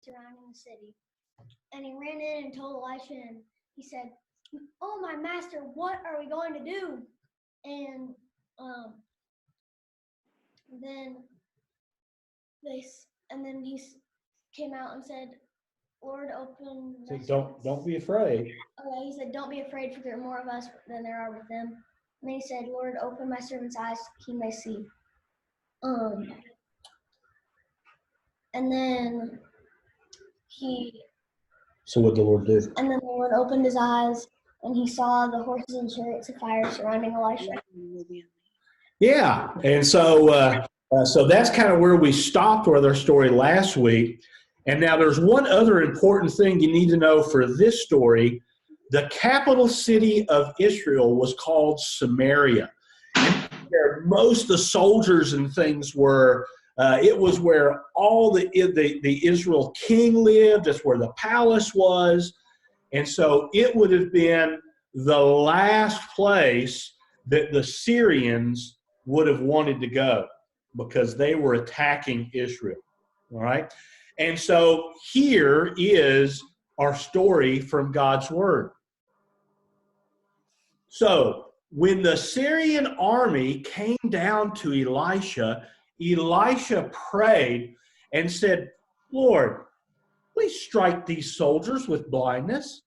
surrounding the city. And he ran in and told Elisha, and he said, "Oh, my master, what are we going to do?" And then he came out and said, "Lord, open." So don't be afraid. Okay, he said, "Don't be afraid, for there are more of us than there are with them." And then he said, "Lord, open my servant's eyes, he may see." And then So what did the Lord do? And then the Lord opened his eyes, and he saw the horses and chariots of fire surrounding Elisha. Yeah, and so that's kind of where we stopped with our story last week. And now there's one other important thing you need to know for this story. The capital city of Israel was called Samaria. And where most of the soldiers and things were, it was where all the Israel king lived. That's where the palace was. And so it would have been the last place that the Syrians would have wanted to go because they were attacking Israel. All right? And so here is our story from God's Word. So when the Syrian army came down to Elisha, Elisha prayed and said, "Lord, please strike these soldiers with blindness."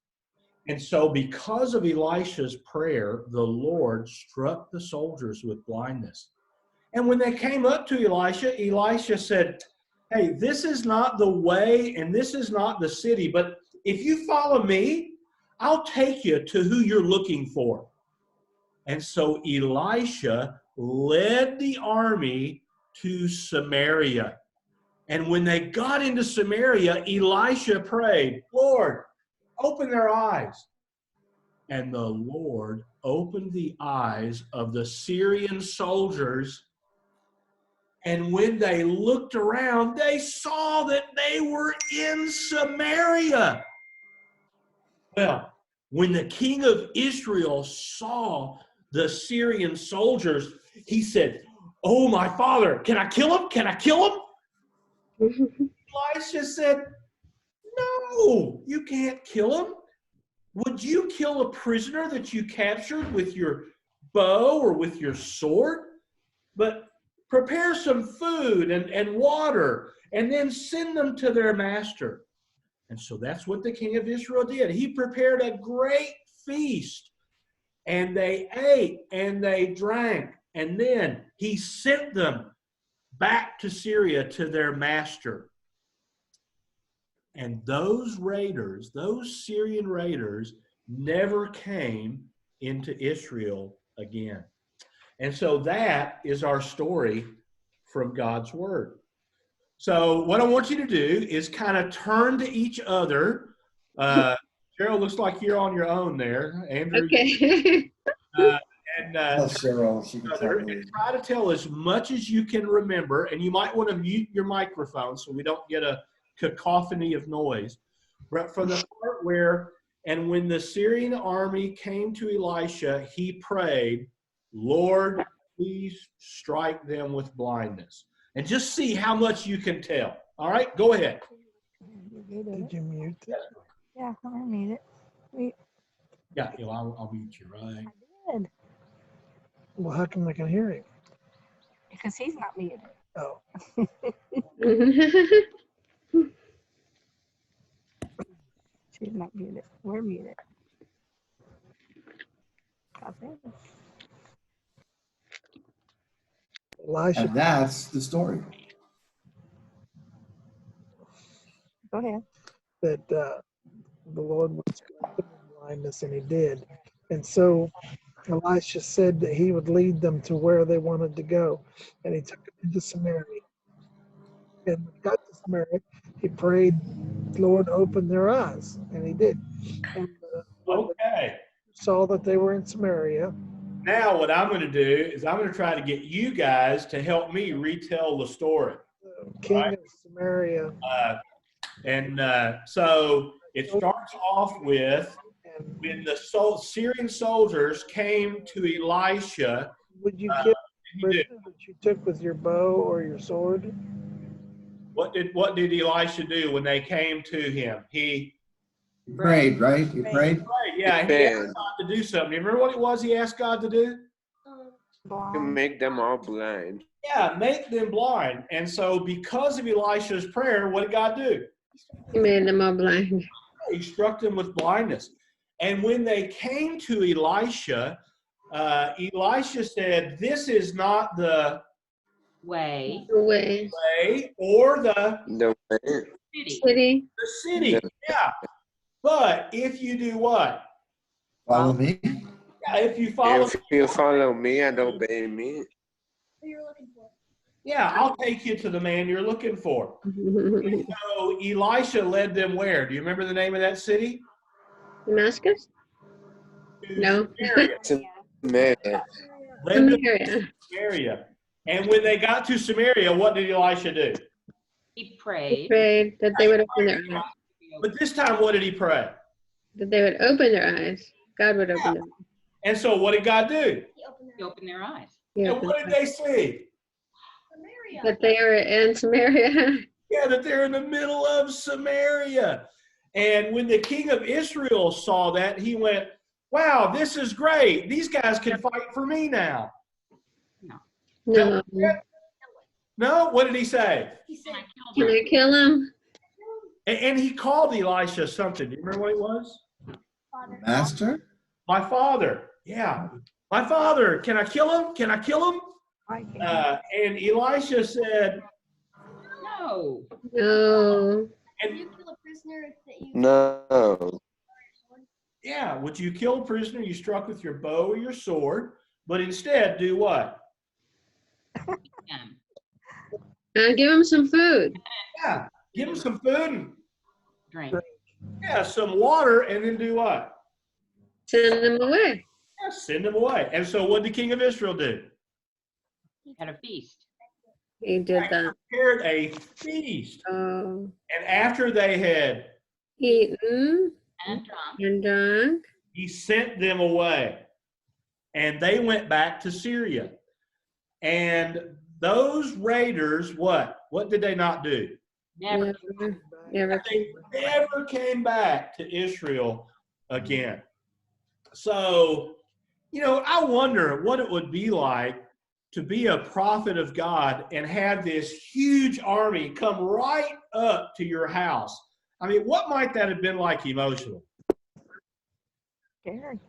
And so because of Elisha's prayer, the Lord struck the soldiers with blindness. And when they came up to Elisha, Elisha said, "Hey, this is not the way and this is not the city, but if you follow me, I'll take you to who you're looking for." And so Elisha led the army to Samaria. And when they got into Samaria, Elisha prayed, "Lord, open their eyes." And the Lord opened the eyes of the Syrian soldiers. And when they looked around, they saw that they were in Samaria. Well, when the king of Israel saw the Syrian soldiers, he said, "Oh, my father, can I kill him? Can I kill him?" Elisha said, "No, you can't kill him. Would you kill a prisoner that you captured with your bow or with your sword? But prepare some food and water and then send them to their master." And so that's what the king of Israel did. He prepared a great feast, and they ate and they drank, and then he sent them back to Syria to their master. And those raiders, those Syrian raiders, never came into Israel again. And so that is our story from God's Word. So what I want you to do is kind of turn to each other. Cheryl, looks like you're on your own there. Andrew. Okay. Cheryl, she can tell me. And try to tell as much as you can remember. And you might want to mute your microphone so we don't get a cacophony of noise. But from the part where, and when the Syrian army came to Elisha, he prayed, "Lord, please strike them with blindness." And just see how much you can tell. All right, go ahead. Did you mute it? Yeah, I mute it. Yeah, I'll mute you, right? I did. Well, how come I can hear him? Because he's not muted. Oh. She's not muted. We're muted. Elisha. And that's the story. Go ahead. That the Lord would strike them in blindness, and he did. And so Elisha said that he would lead them to where they wanted to go. And he took them into Samaria. And when he got to Samaria, he prayed, "Lord, open their eyes." And he did. And Okay. saw that they were in Samaria. Now what I'm going to do is I'm going to try to get you guys to help me retell the story. King Right. of Samaria. So it starts off with when the Syrian soldiers came to Elisha. Would you kill the prisoner that you took with your bow or your sword? What did Elisha do when they came to him? He Prayed, right? He prayed. prayed. Yeah, he asked God to do something. You remember what it was he asked God to do? Um, To Blind. make them all blind. Yeah, make them blind. And so because of Elisha's prayer, what did God do? He made them all blind. He struck them with blindness. And when they came to Elisha, Elisha said, this is not the Way. The way. way or the The way. City. city. Yeah. But if you do what? Follow me. Yeah, if you follow, If you follow me and obey me, who you're looking for? yeah, I'll take you to the man you're looking for. So Elisha led them where? Do you remember the name of that city? Damascus? To No. Samaria. Samaria. Led them to Samaria. Samaria. And when they got to Samaria, what did Elisha do? He He prayed. prayed that they would open their eyes. But this time, what did he pray? That they would open their eyes. God would open their eyes. And so what did God do? He opened He their opened their eyes. He And opened what did their eyes. they see? Samaria. That they were in Samaria. Yeah, that they're in the middle of Samaria. And when the king of Israel saw that, he went, wow, this is great. These guys can fight for me now. No. No? What did he say? He said, Can I kill him? And he called Elisha something. Do you remember what it was? Father. Master? My father. Yeah. My father. Can I kill him? Can I kill him? I can't. And Elisha said, No. No. Can you kill a prisoner that you No. yeah, would you kill a prisoner you struck with your bow or your sword, but instead do what? Give him some food. Yeah, give him some food and Drink. yeah, some water, and then do what? Send him away. Yeah, send him away. And so what did the king of Israel do? Had a feast. He did that. Prepared a feast. Oh. And after they had, Eaten And drunk. and drunk. he sent them away. And they went back to Syria. And those raiders, what? What did they not do? Never. Never They never came back to Israel again. So, I wonder what it would be like to be a prophet of God and have this huge army come right up to your house. I mean, what might that have been like emotionally? Scary.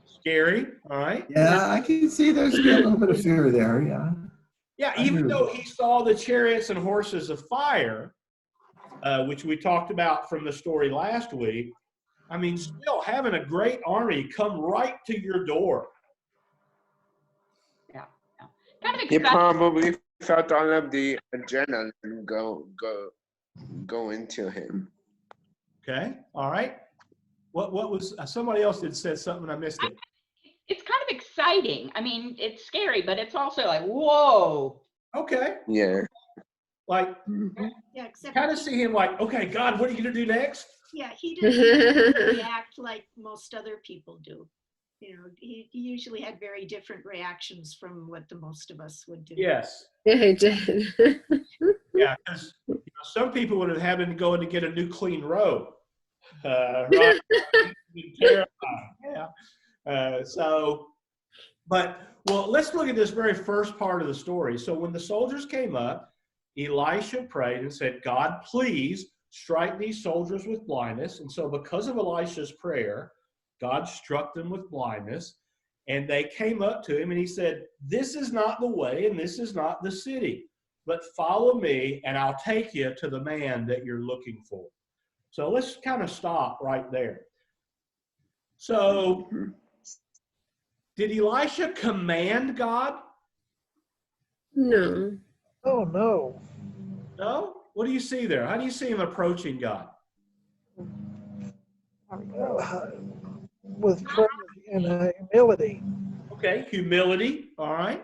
Scary, all right? Yeah, I can see there's a little bit of fear there. Yeah. Yeah, I even agree though with he saw the chariots and horses of fire, which we talked about from the story last week, I mean, still having a great army come right to your door. Kind of He excited. probably felt all of the adrenaline go into him. Okay, all right. What was somebody else had said something, I missed it. It's kind of exciting. I mean, it's scary, but it's also like, whoa. Okay, Yeah. like Yeah, except kind of see him like, okay, God, what are you gonna do next? yeah, he didn't react like most other people do. He usually had very different reactions from what the most of us would do. Yes, Yeah, he did. yeah, because some people would have had to go in to get a new clean robe. Right? Terrifying. Yeah. Well, let's look at this very first part of the story. So when the soldiers came up, Elisha prayed and said, God, please strike these soldiers with blindness. And so because of Elisha's prayer, God struck them with blindness. And they came up to him and he said, this is not the way and this is not the city, but follow me and I'll take you to the man that you're looking for. So let's kind of stop right there. So did Elisha command God? No. Oh, no. No? What do you see there? How do you see him approaching God? With prayer and humility. Okay, humility, all right.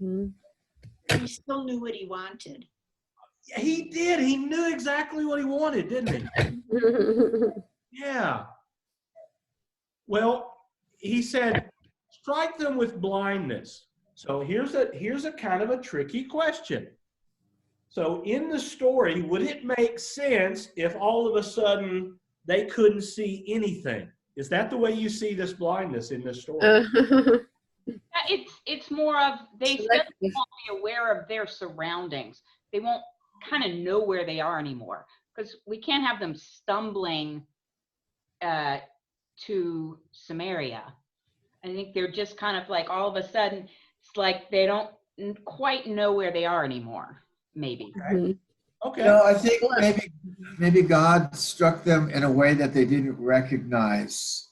Mhm. He still knew what he wanted. He did. He knew exactly what he wanted, didn't he? Yeah. Well, he said, strike them with blindness. So here's a kind of a tricky question. So in the story, would it make sense if all of a sudden they couldn't see anything? Is that the way you see this blindness in this story? It's more of they still Selective. won't be aware of their surroundings. They won't kind of know where they are anymore, because we can't have them stumbling to Samaria. I think they're just kind of like all of a sudden, it's like they don't quite know where they are anymore, maybe. Mhm. Okay. You know, I think maybe God struck them in a way that they didn't recognize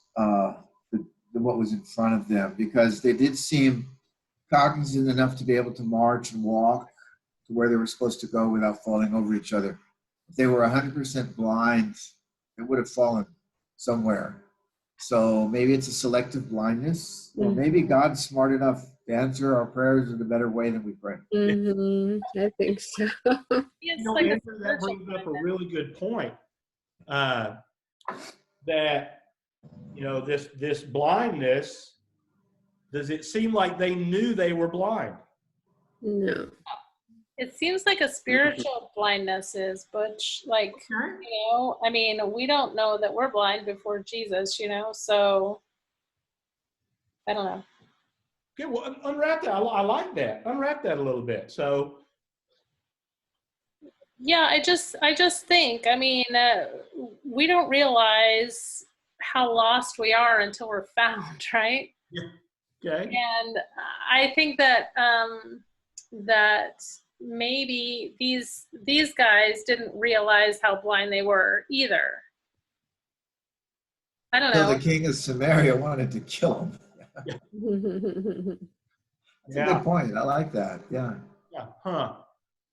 what was in front of them, because they did seem cognizant enough to be able to march and walk to where they were supposed to go without falling over each other. If they were 100% blind, they would have fallen somewhere. So maybe it's a selective blindness, or maybe God's smart enough to answer our prayers in a better way than we pray. I think so. You know, Andrew, that brings up a really good point. That, you know, this blindness, does it seem like they knew they were blind? No. It seems like a spiritual blindness is, but like, you know, I mean, we don't know that we're blind before Jesus, you know, so I don't know. Okay, well, unwrap that. I like that. Unwrap that a little bit. So, Yeah, I just think, I mean, we don't realize how lost we are until we're found, right? okay. And I think that that maybe these guys didn't realize how blind they were either. I don't So know. the king of Samaria wanted to kill him. That's a good point. I like that. Yeah. Yeah. Huh.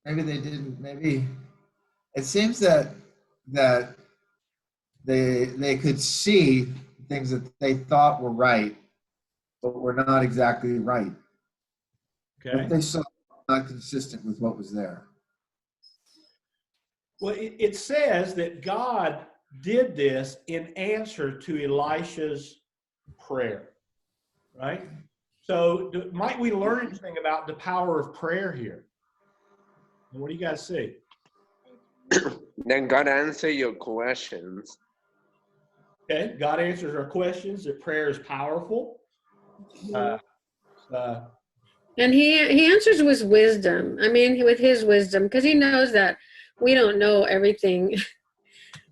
Maybe they didn't. Maybe it seems that they could see things that they thought were right, but were not exactly right. Okay. What they saw not consistent with what was there. Well, it says that God did this in answer to Elisha's prayer, right? So might we learn anything about the power of prayer here? And what do you guys see? Then God answer your questions. Okay, God answers our questions. That prayer is powerful. And he answers with wisdom. I mean, with his wisdom, because he knows that we don't know everything.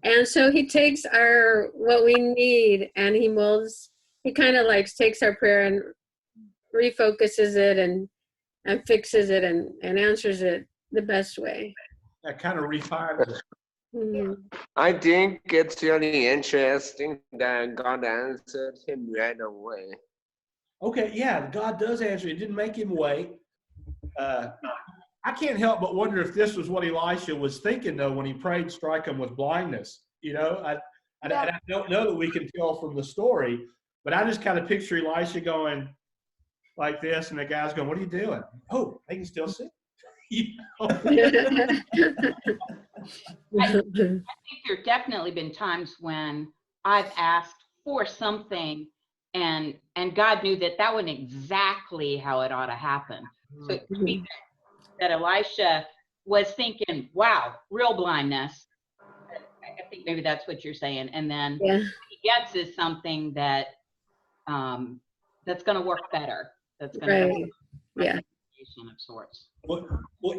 And so he takes what we need, and he molds, he kind of like takes our prayer and refocuses it and fixes it and answers it the best way. That kind of refines it. Mm-hmm. I think it's really interesting that God answered him right away. Okay, yeah, God does answer. It didn't make him wait. I can't help but wonder if this was what Elisha was thinking, though, when he prayed, strike him with blindness. You know, I don't know that we can tell from the story, but I just kind of picture Elisha going like this, and the guy's going, what are you doing? Oh, they can still see. You know? I think there definitely been times when I've asked for something and God knew that wasn't exactly how it ought to happen. So it could be that Elisha was thinking, wow, real blindness. I think maybe that's what you're saying. And then what he gets is something that that's going to work better. That's going to be a of sorts. Well,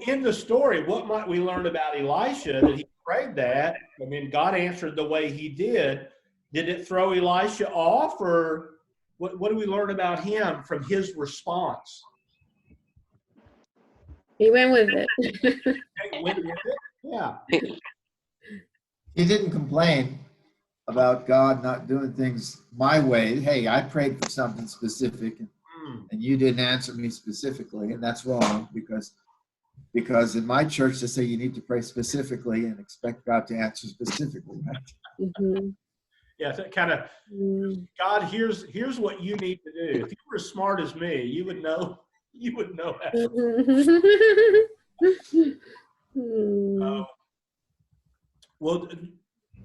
in the story, what might we learn about Elisha that he prayed that? I mean, God answered the way he did. Did it throw Elisha off, or what do we learn about him from his response? He went with it. He went with it? Yeah. He didn't complain about God not doing things my way. Hey, I prayed for something specific, and you didn't answer me specifically, and that's wrong, because in my church they say you need to pray specifically and expect God to answer specifically. Right? Mm-hmm. Yeah, that kind of God. Here's what you need to do. If you were as smart as me, you would know. You would know that. Well,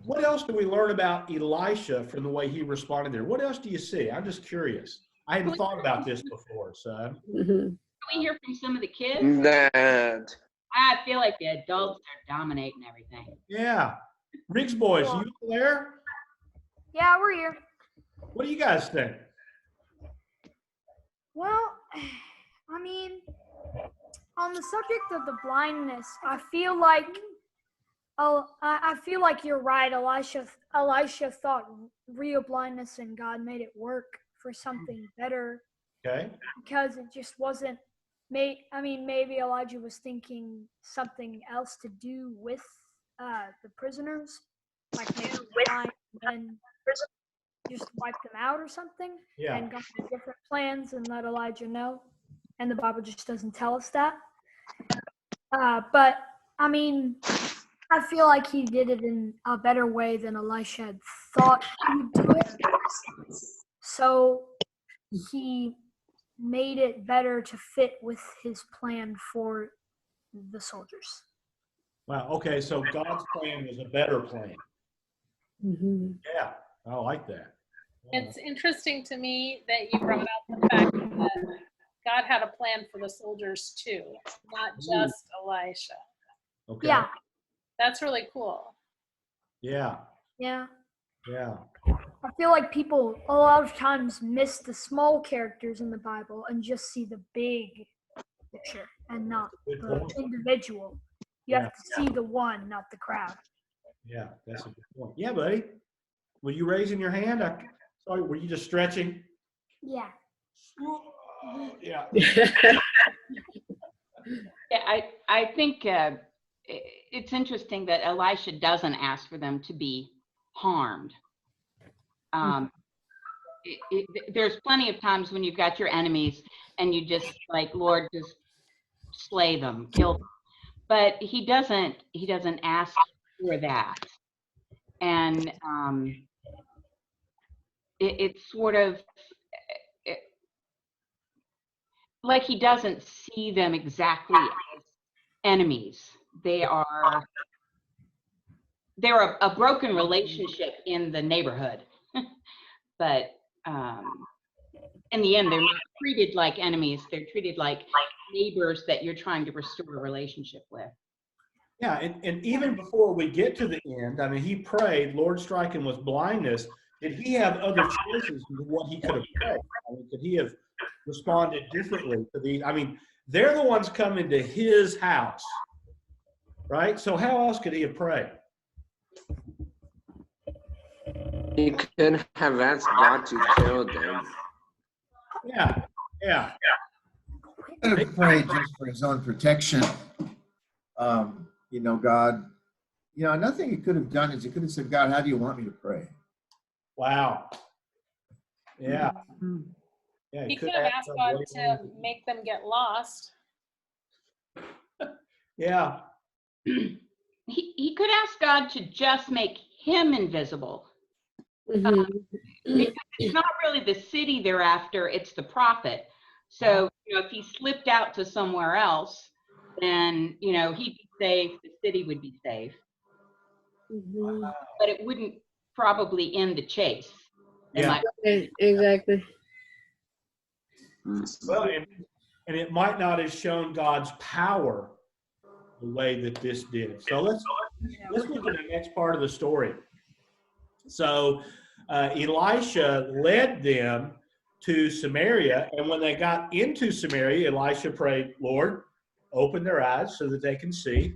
what else do we learn about Elisha from the way he responded there? What else do you see? I'm just curious. I hadn't thought about this before, so. Can we hear from some of the kids? That I feel like the adults are dominating everything. Yeah. Riggs boys, you there? Yeah, we're here. What do you guys think? Well, I mean, on the subject of the blindness, I feel like you're right. Elisha thought real blindness, and God made it work for something better Okay. because it just wasn't. Maybe Elijah was thinking something else to do with the prisoners, like maybe blind and just wipe them out or something. Yeah. And God had different plans and let Elijah know. And the Bible just doesn't tell us that. But I mean, I feel like he did it in a better way than Elisha had thought he would do it. So he made it better to fit with his plan for the soldiers. Wow. Okay. So God's plan was a better plan. Mm-hmm. Yeah. I like that. Yeah. It's interesting to me that you brought out the fact that God had a plan for the soldiers too, not just Elisha. Okay. Yeah. That's really cool. Yeah. Yeah. Yeah. I feel like people a lot of times miss the small characters in the Bible and just see the big picture and not the individual. You have to see the one, not the crowd. Yeah. That's a good point. Yeah, buddy. Were you raising your hand? Sorry, were you just stretching? Yeah. Yeah. Yeah, I think it's interesting that Elisha doesn't ask for them to be harmed. There's plenty of times when you've got your enemies and you just like, Lord, just slay them, kill them. But he doesn't ask for that. And it's sort of like he doesn't see them exactly as enemies. They're a broken relationship in the neighborhood. But in the end, they're not treated like enemies. They're treated like neighbors that you're trying to restore a relationship with. Yeah, and even before we get to the end, I mean, he prayed, Lord, strike him with blindness. Did he have other choices of what he could have prayed? I mean, could he have responded differently to these? I mean, they're the ones coming to his house, right? So how else could he have prayed? He could have asked God to kill them. Yeah, yeah. He could have prayed just for his own protection. God, another thing he could have done is he could have said, God, how do you want me to pray? Wow. Yeah. Yeah. He could have asked God to make them get lost. Yeah. He could ask God to just make him invisible. Because it's not really the city they're after, it's the prophet. So, if he slipped out to somewhere else, then, he'd be safe, the city would be safe. But it wouldn't probably end the chase. Yeah, exactly. Well, and it might not have shown God's power the way that this did. So let's look at the next part of the story. So Elisha led them to Samaria, and when they got into Samaria, Elisha prayed, Lord, open their eyes so that they can see.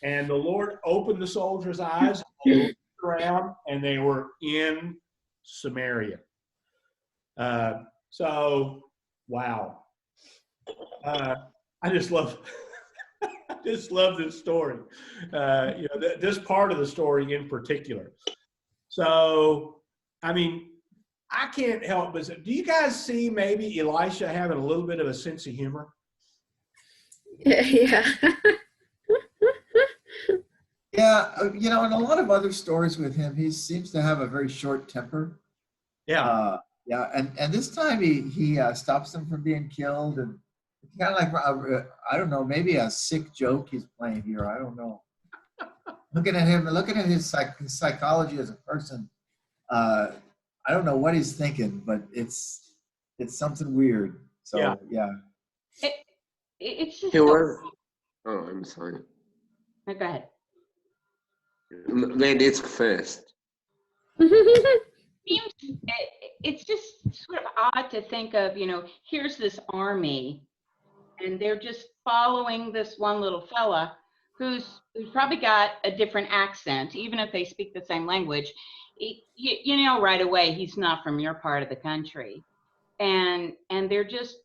And the Lord opened the soldiers' eyes, and they looked around, and they were in Samaria. So, wow. I just love this story. This part of the story in particular. So, I mean, I can't help but say, do you guys see maybe Elisha having a little bit of a sense of humor? Yeah. Yeah, in a lot of other stories with him, he seems to have a very short temper. Yeah. And this time he stops them from being killed, and it's kind of like I don't know, maybe a sick joke he's playing here. I don't know. Looking at his psychology as a person, I don't know what he's thinking, but it's something weird. So yeah. It's just He was. Oh, I'm sorry. No, go ahead. Ladies first. It's just sort of odd to think of, here's this army and they're just following this one little fella who's probably got a different accent, even if they speak the same language. You know right away he's not from your part of the country, and they're just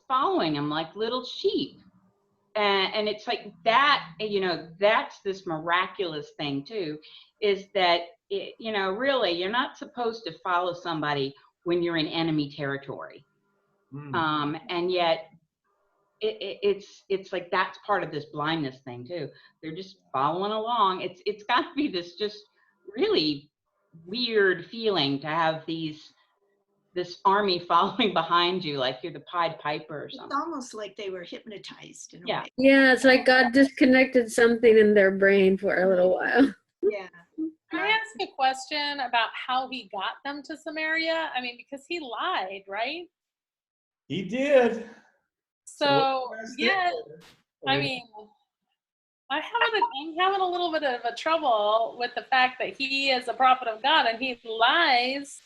following him like little sheep. And it's like that, that's this miraculous thing too, is that really you're not supposed to follow somebody when you're in enemy territory. And yet it's like that's part of this blindness thing too. They're just following along. It's got to be this just really weird feeling to have this army following behind you like you're the Pied Piper or something. It's almost like they were hypnotized in a way. Yeah, it's like God disconnected something in their brain for a little while. Yeah. Can I ask a question about how he got them to Samaria? I mean, because he lied, right? He did. So, yeah, I mean, I'm having a little bit of a trouble with the fact that he is a prophet of God and he lies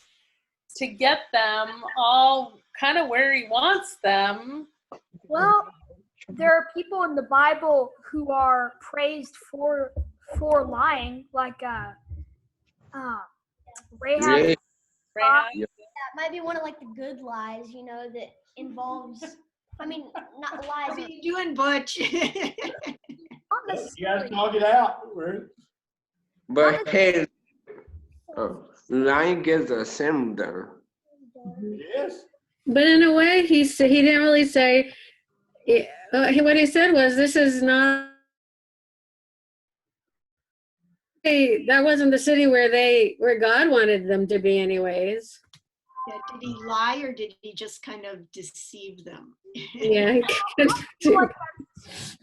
to get them all kind of where he wants them. Well, there are people in the Bible who are praised for lying, like Rahab. Yeah. That might be one of like the good lies, that involves. I mean, not lies. What are you doing, Butch? You guys talk it out. But hey, lying is a sin though. Yes. But in a way, he didn't really say. What he said was, "This is not. That wasn't the city where God wanted them to be, anyways." Yeah, did he lie or did he just kind of deceive them? Yeah.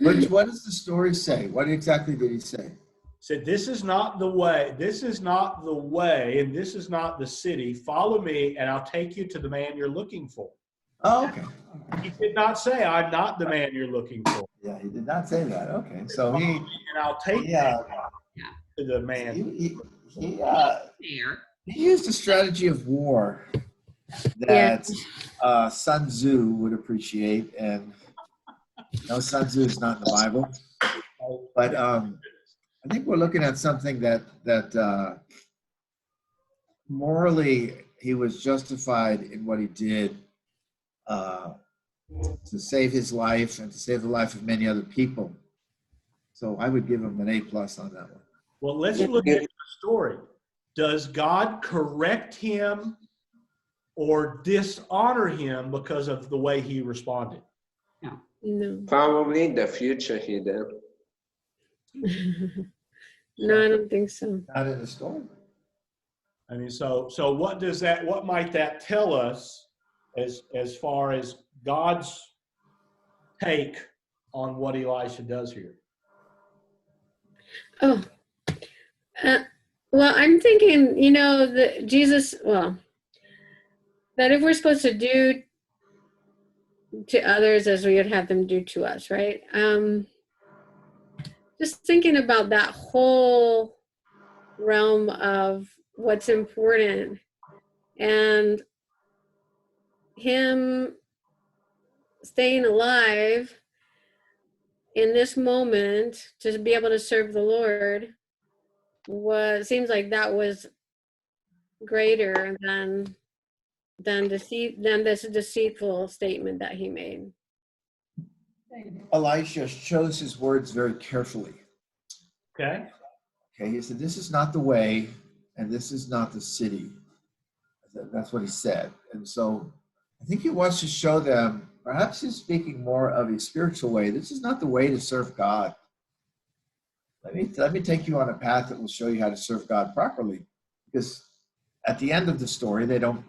What does the story say? What exactly did he say? Said, "This is not the way. This is not the way, and this is not the city. Follow me, and I'll take you to the man you're looking for." Oh, okay. He did not say, "I'm not the man you're looking for." Yeah, he did not say that. Okay, so Follow me, and I'll take you to the man. He used a strategy of war that Sun Tzu would appreciate, and no, Sun Tzu is not in the Bible, but I think we're looking at something that morally he was justified in what he did to save his life and to save the life of many other people. So I would give him an A+ on that one. Well, let's look at the story. Does God correct him or dishonor him because of the way he responded? No. Probably the future he did. No, I don't think so. Not in the story. I mean, so what might that tell us as far as God's take on what Elisha does here? Oh, well, I'm thinking, that Jesus, that if we're supposed to do to others as we would have them do to us, right? Just thinking about that whole realm of what's important and him staying alive in this moment to be able to serve the Lord seems like that was greater than this deceitful statement that he made. Elisha chose his words very carefully. Okay. Okay, he said, "This is not the way, and this is not the city." That's what he said. And so I think he wants to show them, perhaps he's speaking more of a spiritual way. This is not the way to serve God. Let me take you on a path that will show you how to serve God properly. Because at the end of the story, they don't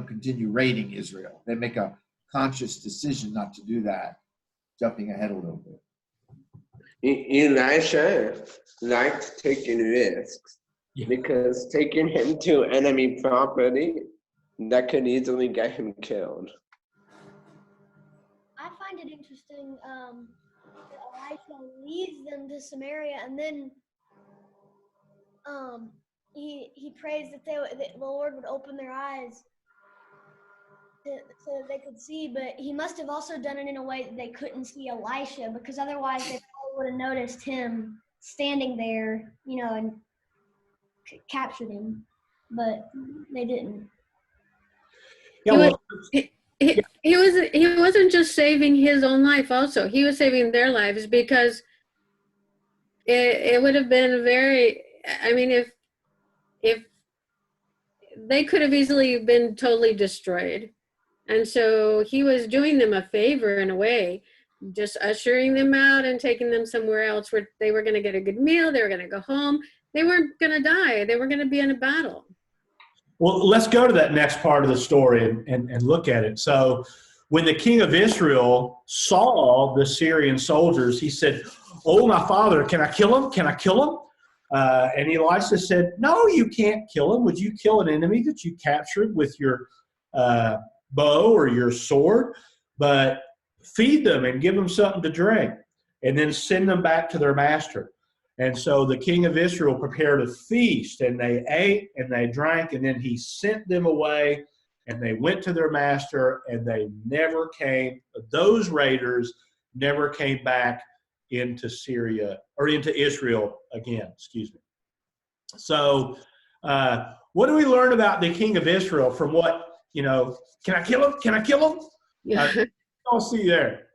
continue raiding Israel. They make a conscious decision not to do that, jumping ahead a little bit. Elisha liked taking risks because taking him to enemy property, that could easily get him killed. I find it interesting that Elisha leads them to Samaria, and then he prays that the Lord would open their eyes so that they could see. But he must have also done it in a way that they couldn't see Elisha, because otherwise they probably would have noticed him standing there, and captured him. But they didn't. Yeah, He wasn't just saving his own life. Also, he was saving their lives, because it would have been very. I mean, if they could have easily been totally destroyed, and so he was doing them a favor in a way, just ushering them out and taking them somewhere else where they were going to get a good meal. They were going to go home. They weren't going to die. They were going to be in a battle. Well, let's go to that next part of the story and look at it. So when the king of Israel saw the Syrian soldiers, he said, "Oh, my father, can I kill him? Can I kill him?" And Elisha said, "No, you can't kill him. Would you kill an enemy that you captured with your bow or your sword? But feed them and give them something to drink, and then send them back to their master." And so the king of Israel prepared a feast, and they ate and they drank, and then he sent them away, and they went to their master, and those raiders never came back into Syria, or into Israel again, excuse me. So what do we learn about the king of Israel from what, can I kill him? Can I kill him? I'll see there.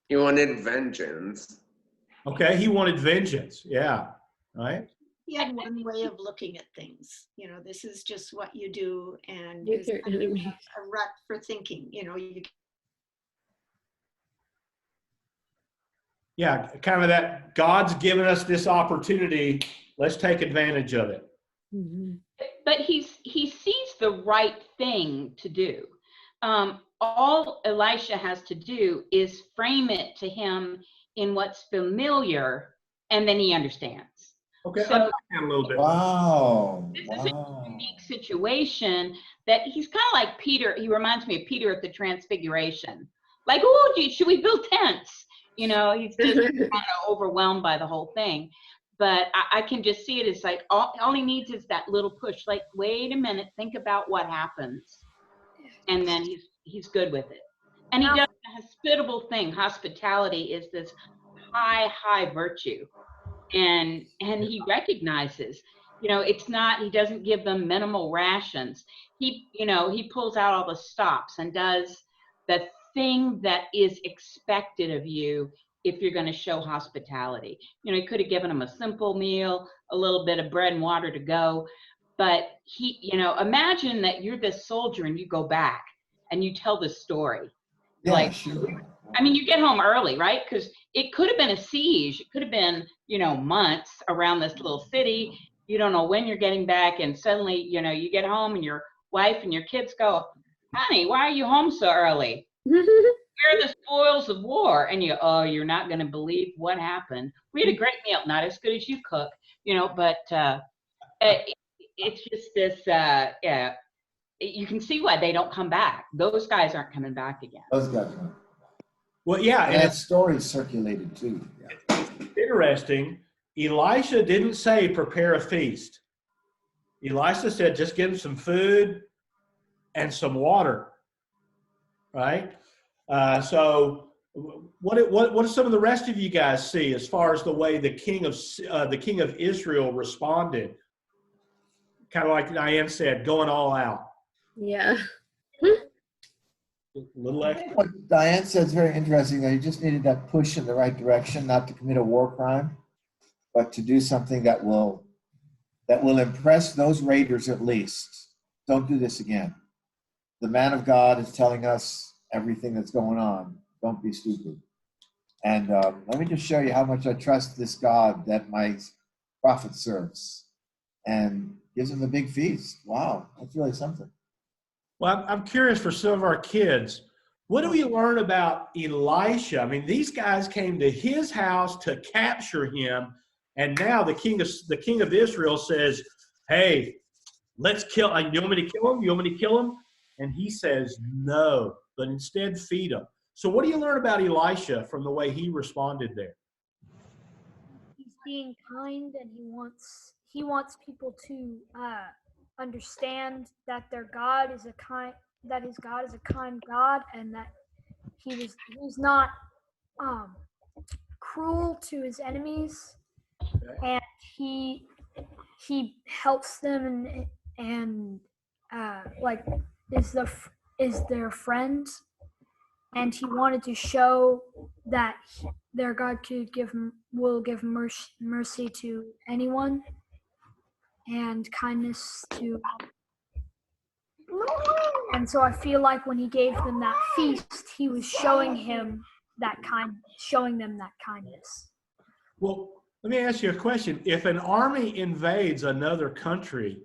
He wanted vengeance. Okay, he wanted vengeance. Yeah, right? He had one way of looking at things. This is just what you do, and With there's your kind of enemies. a rut for thinking. Yeah, kind of that God's given us this opportunity. Let's take advantage of it. Mm-hmm. But he sees the right thing to do. All Elisha has to do is frame it to him in what's familiar, and then he understands. Okay, So a little bit. Wow. this is a unique situation that he's kind of like Peter. He reminds me of Peter at the Transfiguration. Like, oh, gee, should we build tents? He's just kind of overwhelmed by the whole thing. But I can just see it as like all he needs is that little push. Like, wait a minute, think about what happens, and then he's good with it. And he does a hospitable thing. Hospitality is this high virtue, and he recognizes, it's not. He doesn't give them minimal rations. He pulls out all the stops and does the thing that is expected of you if you're going to show hospitality. He could have given them a simple meal, a little bit of bread and water to go, but imagine that you're this soldier and you go back and you tell this story. Yeah, sure. I mean, you get home early, right? Because it could have been a siege. It could have been, months around this little city. You don't know when you're getting back, and suddenly, you get home and your wife and your kids go, "Honey, why are you home so early? Where are the spoils of war?" And you're not going to believe what happened. We had a great meal, not as good as you cook, but it's just this, you can see why they don't come back. Those guys aren't coming back again. Those guys aren't. Well, yeah. And that story circulated too. Yeah. It's interesting. Elisha didn't say prepare a feast. Elisha said just give them some food and some water. Right? So what do some of the rest of you guys see as far as the way the king of Israel responded? Kind of like Diane said, going all out. Yeah. A little extra. What Diane said is very interesting. That he just needed that push in the right direction, not to commit a war crime, but to do something that will impress those raiders at least. Don't do this again. The man of God is telling us everything that's going on. Don't be stupid. And let me just show you how much I trust this God that my prophet serves. And gives him a big feast. Wow, that's really something. Well, I'm curious for some of our kids, what do we learn about Elisha? I mean, these guys came to his house to capture him, and now the king of Israel says, "Hey, let's kill. You want me to kill him? You want me to kill him?" And he says, "No, but instead feed him." So, what do you learn about Elisha from the way he responded there? being kind, and he wants people to understand that their God is his God is a kind God, and that he's not cruel to his enemies, and he helps them and like is their friend, and he wanted to show that their God will give mercy to anyone and kindness to. And so I feel like when he gave them that feast, he was showing them that kindness. Well, let me ask you a question. If an army invades another country,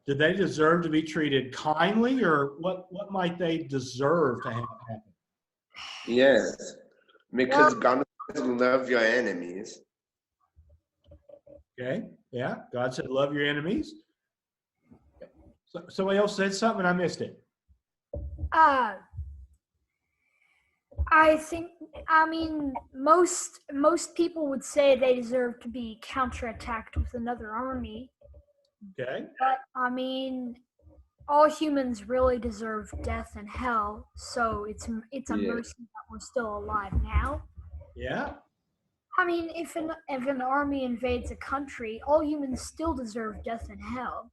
do they deserve to be treated kindly, or what might they deserve to have happen? Yes, because God says love your enemies. Okay, yeah, God said love your enemies. Somebody else said something, I missed it. I mean, most people would say they deserve to be counterattacked with another army. Okay. But I mean, all humans really deserve death and hell, so it's a mercy that we're still alive now. Yeah. I mean, if an army invades a country, all humans still deserve death and hell.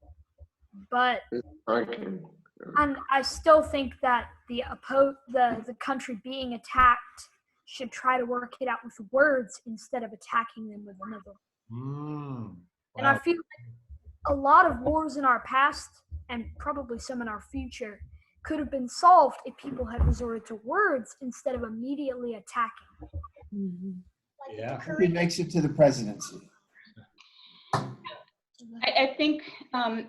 But and I still think that the country being attacked should try to work it out with words instead of attacking them with another. Wow. And I feel like a lot of wars in our past, and probably some in our future, could have been solved if people had resorted to words instead of immediately attacking. Mm-hmm. Yeah. If he makes it to the presidency. I think that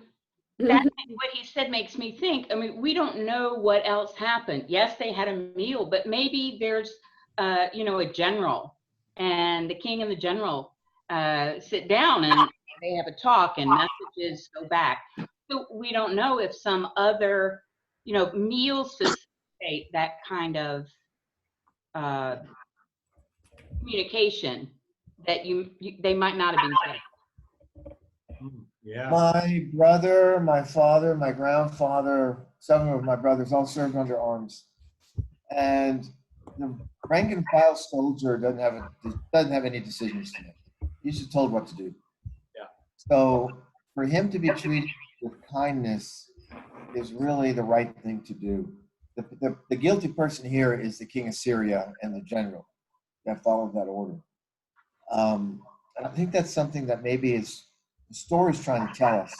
what he said makes me think, I mean, we don't know what else happened. Yes, they had a meal, but maybe there's, a general, and the king and the general sit down and they have a talk and messages go back. So we don't know if some other, meals facilitate that kind of communication that they might not have been getting. Yeah. My brother, my father, my grandfather, some of my brothers all served under arms, and the rank and file soldier doesn't have any decisions to make. He's just told what to do. Yeah. So for him to be treated with kindness is really the right thing to do. The guilty person here is the king of Syria and the general that followed that order. And I think that's something that maybe the story's trying to tell us,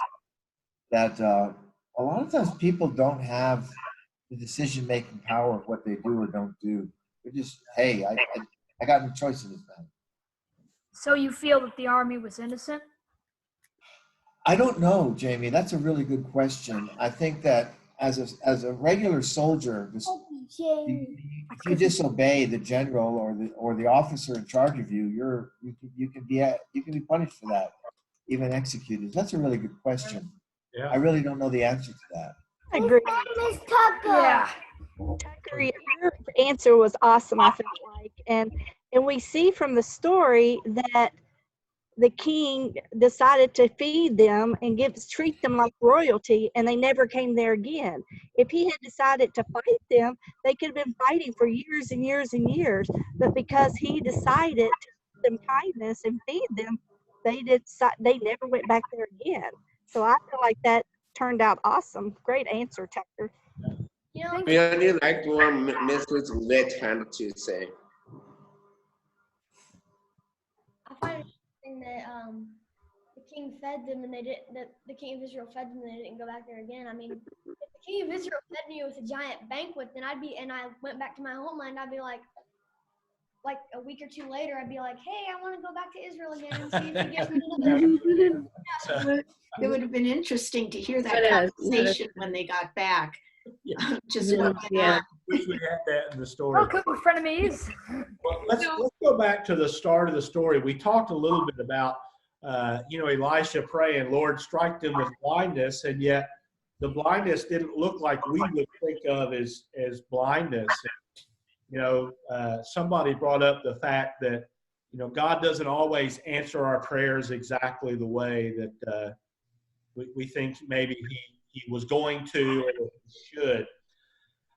that a lot of times people don't have the decision-making power of what they do or don't do. They're just, hey, I got no choice in this matter. So you feel that the army was innocent? I don't know, Jamie. That's a really good question. I think that as a regular soldier, if you disobey the general or the officer in charge of you, you can be punished for that, even executed. That's a really good question. Yeah. I really don't know the answer to that. I agree. Miss Tucker. Yeah. Tucker, your answer was awesome, I felt like. And we see from the story that the king decided to feed them and treat them like royalty, and they never came there again. If he had decided to fight them, they could have been fighting for years and years and years. But because he decided to give them kindness and feed them, they never went back there again. So I feel like that turned out awesome. Great answer, Tucker. Really liked what Mrs. Litt had to say. I find it interesting that the king fed them and the king of Israel fed them and they didn't go back there again. I mean, if the king of Israel fed me with a giant banquet, then I went back to my homeland, I'd be like a week or two later, I'd be like, hey, I want to go back to Israel again and see if he gives me another. It would have been interesting to hear that conversation when they got back. Yeah. Just what went on. Wish we had that in the story. Welcome, frenemies. Well, let's go back to the start of the story. We talked a little bit about, Elisha praying, Lord, strike them with blindness, and yet the blindness didn't look like we would think of as blindness. Somebody brought up the fact that, God doesn't always answer our prayers exactly the way that we think maybe he was going to or he should.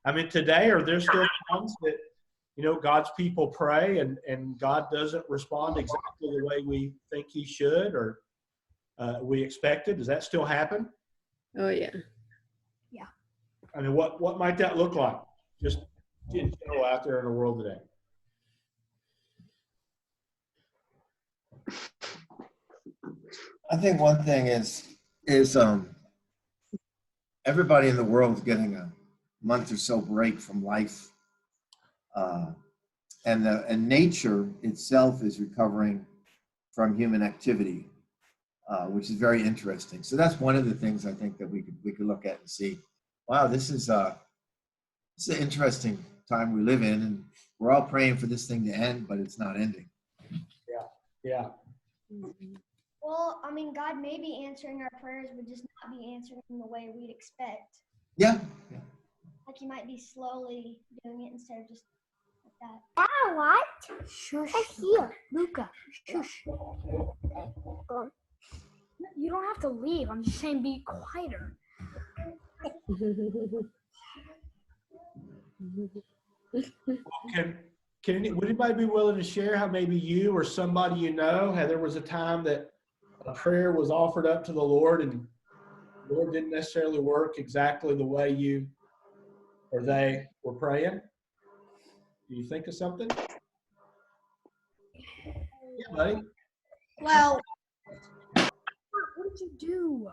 I mean, today, are there still times that, God's people pray and God doesn't respond exactly the way we think he should or we expected? Does that still happen? Oh, yeah. Yeah. I mean, what might that look like just in general out there in the world today? I think one thing is everybody in the world is getting a month or so break from life, and nature itself is recovering from human activity, which is very interesting. So that's one of the things I think that we could look at and see. Wow, this is an interesting time we live in, and we're all praying for this thing to end, but it's not ending. Yeah. Well, I mean, God may be answering our prayers, but just not be answering them the way we'd expect. Yeah. Like he might be slowly doing it instead of just like that. Ah, what? Shush. Here, Luca. Shush. You don't have to leave. I'm just saying be quieter. Would anybody be willing to share how maybe you or somebody how there was a time that a prayer was offered up to the Lord and the Lord didn't necessarily work exactly the way you or they were praying? Do you think of something? Yeah, buddy. Well, What did you do?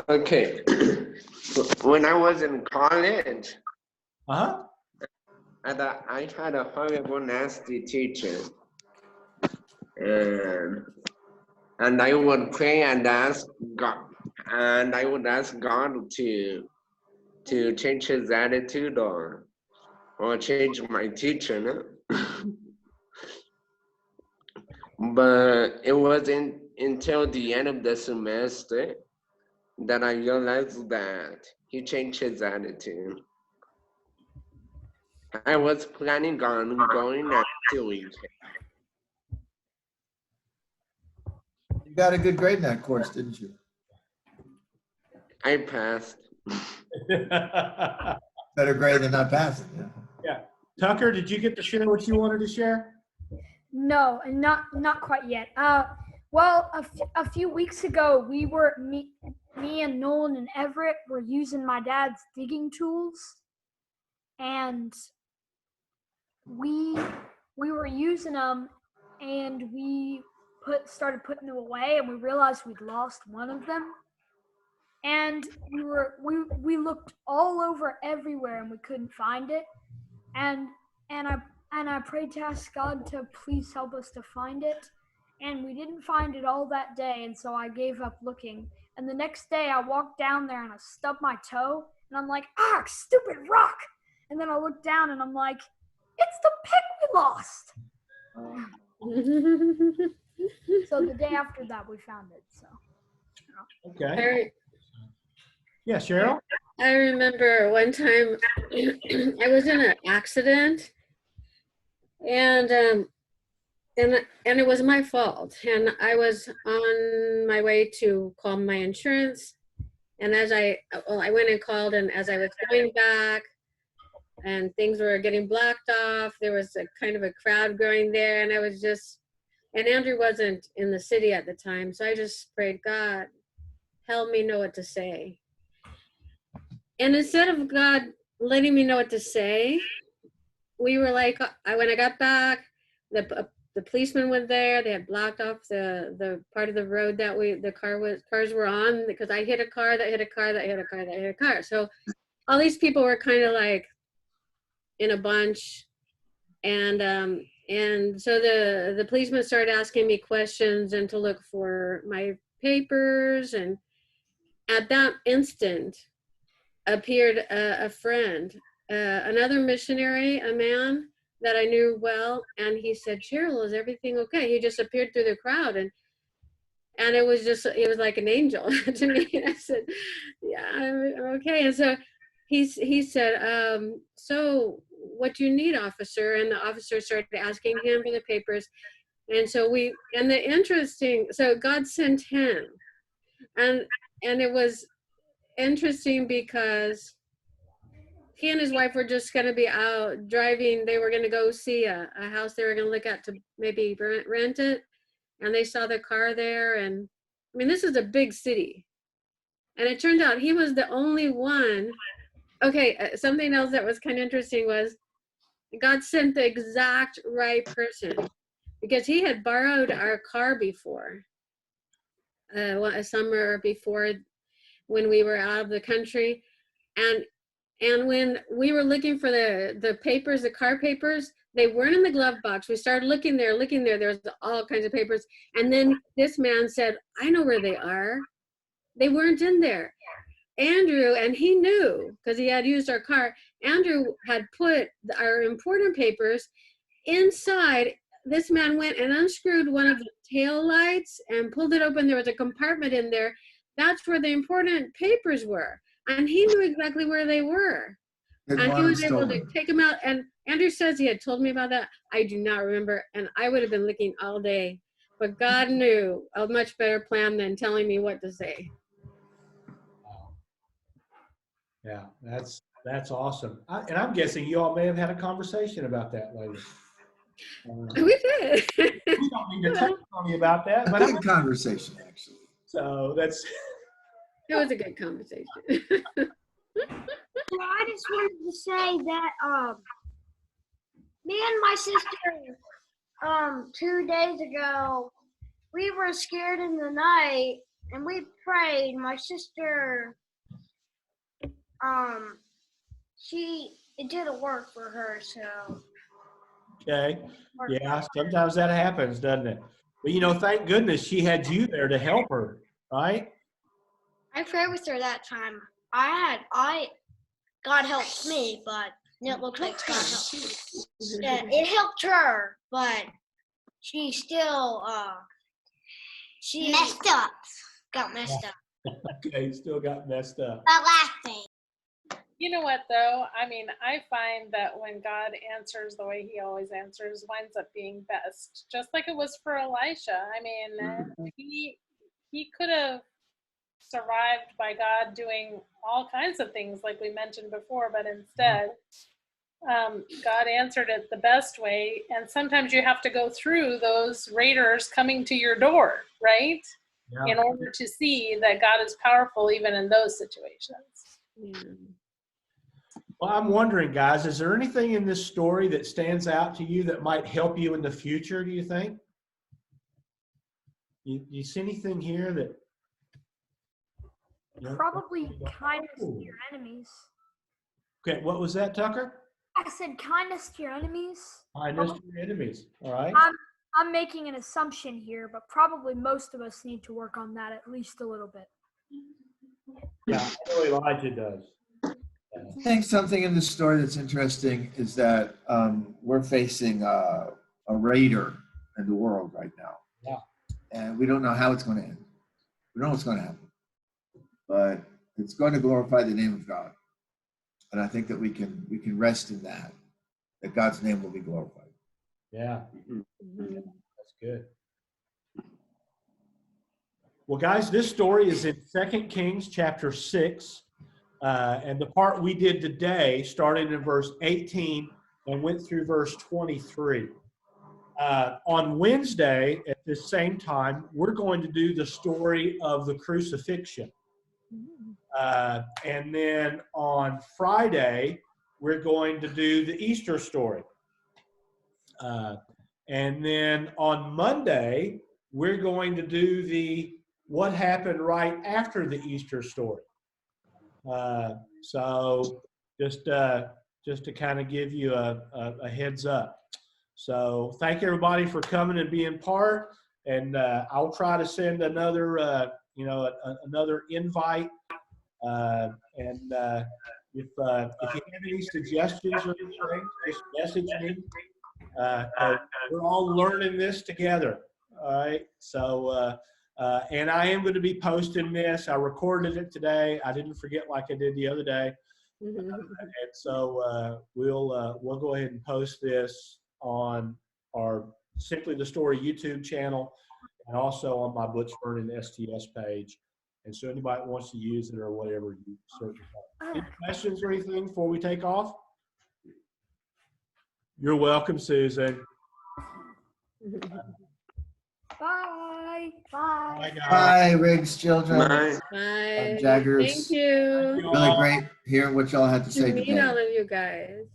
Okay. When I was in college, Uh-huh. and I had a horrible, nasty teacher. And I would pray and ask God, and I would ask God to change his attitude or change my teacher. No? But it wasn't until the end of the semester that I realized that he changed his attitude. I was planning on going at 2 weeks. You got a good grade in that course, didn't you? I passed. Better grade than not passing. Yeah. Tucker, did you get to share what you wanted to share? No, and not quite yet. Well, a few weeks ago, me and Nolan and Everett were using my dad's digging tools, and we were using them, and we started putting them away, and we realized we'd lost one of them, and we looked all over everywhere, and we couldn't find it, and I prayed to ask God to please help us to find it. And we didn't find it all that day, and so I gave up looking. And the next day I walked down there and I stubbed my toe, and I'm like, stupid rock. And then I looked down and I'm like, it's the pick we lost. So the day after that we found it, so. Okay. Yeah, Cheryl? I remember one time I was in an accident, and it was my fault, and I was on my way to call my insurance, and I went and called, and as I was going back and things were getting blocked off, there was a kind of a crowd going there, and and Andrew wasn't in the city at the time, so I just prayed, God, help me know what to say. And instead of God letting me know what to say, we were like, when I got back, the policemen were there. They had blocked off the part of the road that cars were on, because I hit a car that hit a car that hit a car that hit a car. So all these people were kind of like in a bunch, and so the policemen started asking me questions and to look for my papers, and at that instant appeared a friend, another missionary, a man that I knew well, and he said, Cheryl, is everything okay? He just appeared through the crowd, and it was like an angel to me. And I said, yeah, I'm okay. And so he said, so what do you need, officer? And the officer started asking him for the papers. And so so God sent him. And it was interesting because he and his wife were just going to be out driving. They were going to go see a house they were going to look at to maybe rent it. And they saw the car there. And I mean, this is a big city. And it turned out he was the only one. Okay, something else that was kind of interesting was God sent the exact right person, because he had borrowed our car before, a summer before, when we were out of the country. And when we were looking for the papers, the car papers, they weren't in the glove box. We started looking there. There was all kinds of papers. And then this man said, I know where they are. They weren't in there. Andrew, and he knew because he had used our car, Andrew had put our important papers inside. This man went and unscrewed one of the tail lights and pulled it open. There was a compartment in there. That's where the important papers were. And he knew exactly where they were. And he was able to take them out. And Andrew says he had told me about that. I do not remember. And I would have been looking all day. But God knew a much better plan than telling me what to say. Yeah, that's awesome. And I'm guessing you all may have had a conversation about that later. We did. We don't need to tell you about that, but a good conversation, actually. So it was a good conversation. So I just wanted to say that me and my sister 2 days ago, we were scared in the night and we prayed. My sister it didn't work for her, so. Okay. Yeah, sometimes that happens, doesn't it? But thank goodness she had you there to help her, right? I prayed with her that time. God helped me, but it looked like God helped me. Yeah, it helped her, but she still she messed up. Got messed up. Okay, still got messed up. That last thing. You know what, though? I mean, I find that when God answers the way he always answers, winds up being best. Just like it was for Elisha. I mean, he could have survived by God doing all kinds of things like we mentioned before, but instead, God answered it the best way. And sometimes you have to go through those raiders coming to your door, right? Yeah. In order to see that God is powerful even in those situations. Yeah. Well, I'm wondering, guys, is there anything in this story that stands out to you that might help you in the future, do you think? You see anything here that... Probably kindness to your enemies. Okay, what was that, Tucker? I said kindness to your enemies. Kindness to your enemies, all right. I'm making an assumption here, but probably most of us need to work on that at least a little bit. Yeah, I know Elijah does. I think something in the story that's interesting is that we're facing a raider in the world right now. Yeah. And we don't know how it's going to end. We don't know what's going to happen. But it's going to glorify the name of God. And I think that we can rest in that God's name will be glorified. Yeah. Mm-hmm. That's good. Well, guys, this story is in 2 Kings chapter 6. And the part we did today started in verse 18 and went through verse 23. On Wednesday at this same time, we're going to do the story of the crucifixion. And then on Friday, we're going to do the Easter story. And then on Monday, we're going to do what happened right after the Easter story. So just to kind of give you a heads up. So thank everybody for coming and being part. And I'll try to send another another invite. And if you have any suggestions or anything, just message me. We're all learning this together. All right. So. And I am going to be posting this. I recorded it today. I didn't forget like I did the other day. And so we'll go ahead and post this on our Simply the Story YouTube channel and also on my Butch Vernon STS page. And so anybody that wants to use it or whatever, you certainly have. Any questions or anything before we take off? You're welcome, Susan. Bye. Bye. Bye, guys. Bye, Riggs children. Bye. Bye. Jaggers. Thank you. Really great hearing what y'all had to say To meet today. all of you guys.